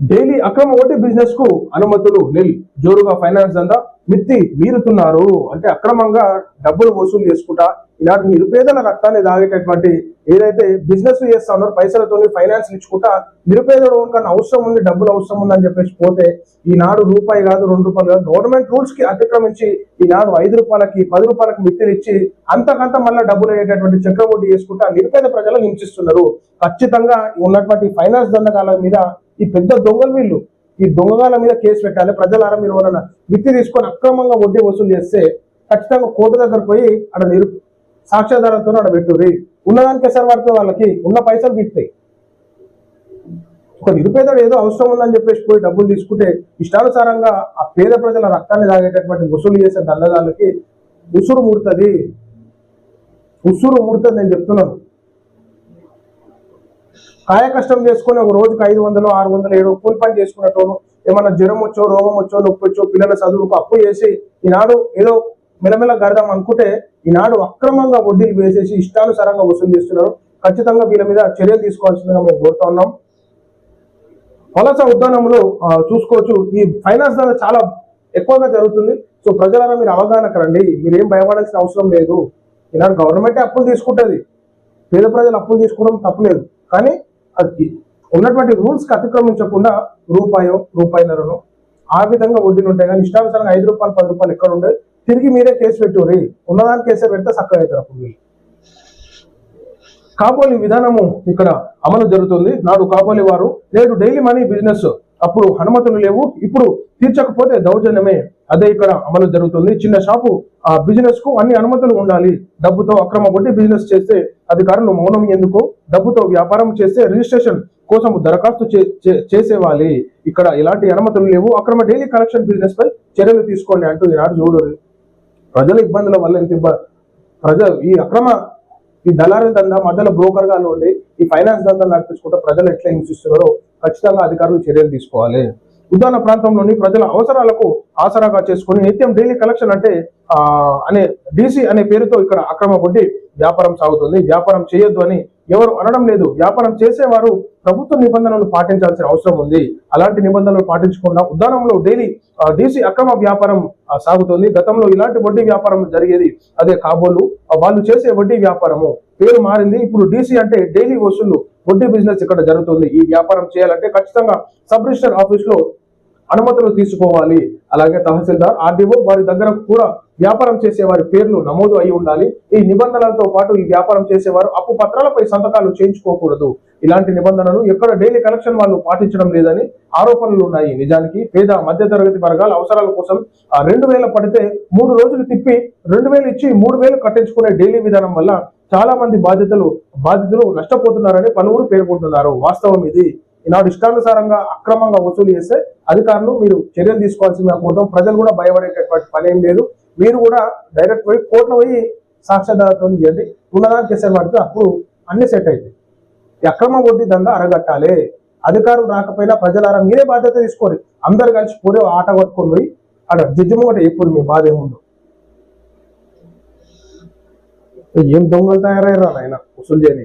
Daily అక్రమ వడ్డీ business కు అనుమతులు నిల్. జోరుగా ఫైనాన్స్ దందా మిత్తి మీరుతున్నారు. అంటే అక్రమంగా డబ్బులు వసూలు చేసుకుంటా ఇలాంటి నిరుపేదల రక్తాన్ని దాగేటటువంటి ఏదైతే బిజినెస్ చేస్తా ఉన్నారో పైసలతో ఫైనాన్స్ ఇచ్చుకుంటా నిరుపేదడు కన్నా అవసరం ఉంది, డబ్బులు అవసరం ఉంది అని చెప్పేసి పోతే ఈనాడు రూపాయి కాదు, ₹2 కాదు, గవర్నమెంట్ రూల్స్ కి అతిక్రమించి ఈనాడు ₹5, ₹10 మిత్తిలు ఇచ్చి అంతకంత మళ్ళీ డబ్బులు అయ్యేటటువంటి చక్రవడ్డీ చేసుకుంటా నిరుపేద ప్రజలను హింసిస్తున్నారు. ఖచ్చితంగా ఉన్నటువంటి ఫైనాన్స్ దండగాల మీద ఈ పెద్ద దొంగలు వీళ్ళు, ఈ దొంగగాల మీద కేసు పెట్టాలి. ప్రజలారా మీరు ఎవరైనా మిత్తి తీసుకొని అక్రమంగా వడ్డీ వసూలు చేస్తే ఖచ్చితంగా కోర్టు దగ్గర పోయి అక్కడ సాక్ష్యాధారంతో అక్కడ పెట్టుర్రి. ఉన్నదానికి ఎసరు పడితే వాళ్ళకి ఉన్న పైసలు బిక్తాయి. ఒక నిరుపేదడు ఏదో అవసరం ఉందని చెప్పేసి పోయి డబ్బులు తీసుకుంటే ఇష్టానుసారంగా ఆ పేద ప్రజల రక్తాన్ని తాగేటటువంటి వసూలు చేసే దండగాళ్ళకి ఉసురు ముడుతుంది నేను చెప్తున్నాను. కాయ కష్టం చేసుకుని ఒక రోజుకి 500, 600, 700 కూలి పని చేసుకున్నట్టు ఏమన్నా జ్వరం వచ్చో, రోగం వచ్చో, నొప్పి వచ్చో, పిల్లల చదువుకు అప్పు చేసి ఈనాడు ఏదో మెల్లమెల్ల గడదాం అనుకుంటే ఈనాడు అక్రమంగా వడ్డీలు వేసేసి ఇష్టానుసారంగా వసూలు చేస్తున్నారు. ఖచ్చితంగా వీళ్ళ మీద చర్యలు తీసుకోవాల్సిందిగా మేము కోరుతా ఉన్నాం. వలస ఉద్యానంలో చూసుకోవచ్చు, ఈ ఫైనాన్స్ ద్వారా చాలా ఎక్కువగా జరుగుతుంది. సో ప్రజలను మీరు అవగాహనకు రండి. మీరేం భయపడాల్సిన అవసరం లేదు. ఈనాడు గవర్నమెంటే అప్పులు తీసుకుంటుంది, పేద ప్రజలు అప్పులు తీసుకోవడం తప్పులేదు. కానీ అది ఉన్నటువంటి రూల్స్ కి అతిక్రమించకుండా ₹1, ₹1.5 ఆ విధంగా వడ్డీలు ఉంటాయి. కానీ ఇష్టానుసారంగా ₹5, ₹10 ఎక్కడ ఉండే తిరిగి మీరే కేసు పెట్టుర్రి. ఉన్నదానికి కేసే పెడితే చక్కగా అవుతారు. అప్పుడు కాబోలి విధానము ఇక్కడ అమలు జరుగుతుంది. నాడు కాబోలి వారు, నేడు డైలీ మనీ బిజినెస్. అప్పుడు అనుమతులు లేవు, ఇప్పుడు తీర్చకపోతే దౌర్జన్యమే. అదే ఇక్కడ అమలు జరుగుతుంది. చిన్న షాపు బిజినెస్ కు అన్ని అనుమతులు ఉండాలి. డబ్బుతో అక్రమ వడ్డీ బిజినెస్ చేస్తే అధికారులు మౌనం ఎందుకు? డబ్బుతో వ్యాపారం చేస్తే రిజిస్ట్రేషన్ కోసం దరఖాస్తు చేసేవాలి. ఇక్కడ ఎలాంటి అనుమతులు లేవు. అక్రమ డైలీ కలెక్షన్ బిజినెస్ పై చర్యలు తీసుకోండి అంటూ ఈనాడు చూడరు. ప్రజల ఇబ్బందుల వల్ల ఈ అక్రమ ఈ దళారీ దందా మధ్యలో బ్రోకర్ గా ఉండి ఈ ఫైనాన్స్ దందా నడిపించుకుంటే ప్రజలు ఎట్లా హింసిస్తున్నారో ఖచ్చితంగా అధికారులు చర్యలు తీసుకోవాలి. ఉద్యాన ప్రాంతంలోని ప్రజల అవసరాలకు ఆసరాగా చేసుకుని నిత్యం డైలీ కలెక్షన్ అంటే అనే DC అనే పేరుతో ఇక్కడ అక్రమ వడ్డీ వ్యాపారం సాగుతుంది. వ్యాపారం చేయొద్దు అని ఎవరు అనడం లేదు. వ్యాపారం చేసేవారు ప్రభుత్వ నిబంధనలు పాటించాల్సిన అవసరం ఉంది. అలాంటి నిబంధనలు పాటించకుండా ఉద్యానంలో డైలీ DC అక్రమ వ్యాపారం సాగుతుంది. గతంలో ఇలాంటి వడ్డీ వ్యాపారం జరిగేది అదే కాబోలు. వాళ్ళు చేసే వడ్డీ వ్యాపారము పేరు మారింది. ఇప్పుడు DC అంటే డైలీ వసూలు వడ్డీ బిజినెస్ ఇక్కడ జరుగుతుంది. ఈ వ్యాపారం చేయాలంటే ఖచ్చితంగా సబ్ రిజిస్టర్ ఆఫీస్ లో అనుమతులు తీసుకోవాలి. అలాగే తహసీల్దార్, RDO వారి దగ్గర కూడా వ్యాపారం చేసే వారి పేర్లు నమోదు అయి ఉండాలి. ఈ నిబంధనలతో పాటు ఈ వ్యాపారం చేసేవారు అప్పు పత్రాలపై సంతకాలు చేయించుకోకూడదు. ఇలాంటి నిబంధనలు ఎక్కడ డైలీ కలెక్షన్ వాళ్ళు పాటించడం లేదని ఆరోపణలు ఉన్నాయి. నిజానికి పేద మధ్యతరగతి వర్గాల అవసరాల కోసం 2000 పడితే 3 రోజులు తిప్పి 2000 ఇచ్చి 3000 కట్టించుకునే డైలీ విధానం వల్ల చాలా మంది బాధితులు నష్టపోతున్నారని పలువురు పేర్కొంటున్నారు. వాస్తవం ఇది. ఈనాడు ఇష్టానుసారంగా అక్రమంగా వసూలు చేస్తే అధికారులు మీరు చర్యలు తీసుకోవాల్సిందిగా కోరుతాం. ప్రజలు కూడా భయపడేటటువంటి పని ఏం లేదు. మీరు కూడా డైరెక్ట్ పోయి కోర్టులో పోయి సాక్ష్యాధారంతో చేయండి. ఉన్నదానికి కేసులు పడితే అప్పుడు అన్ని సెట్ అవుతాయి. ఈ అక్రమ వడ్డీ దందా అరగట్టాలి. అధికారులు రాకపోయినా ప్రజలారా మీరే బాధ్యత తీసుకోండి. అందరు కలిసి పోయి ఆట పట్టుకొని పోయి అక్కడ జడ్జి ముంగట ఎప్పుడు మీ బాధ ఏముందో. ఏం దొంగలు తయారయ్యారా ఆయన వసూలు చేయని.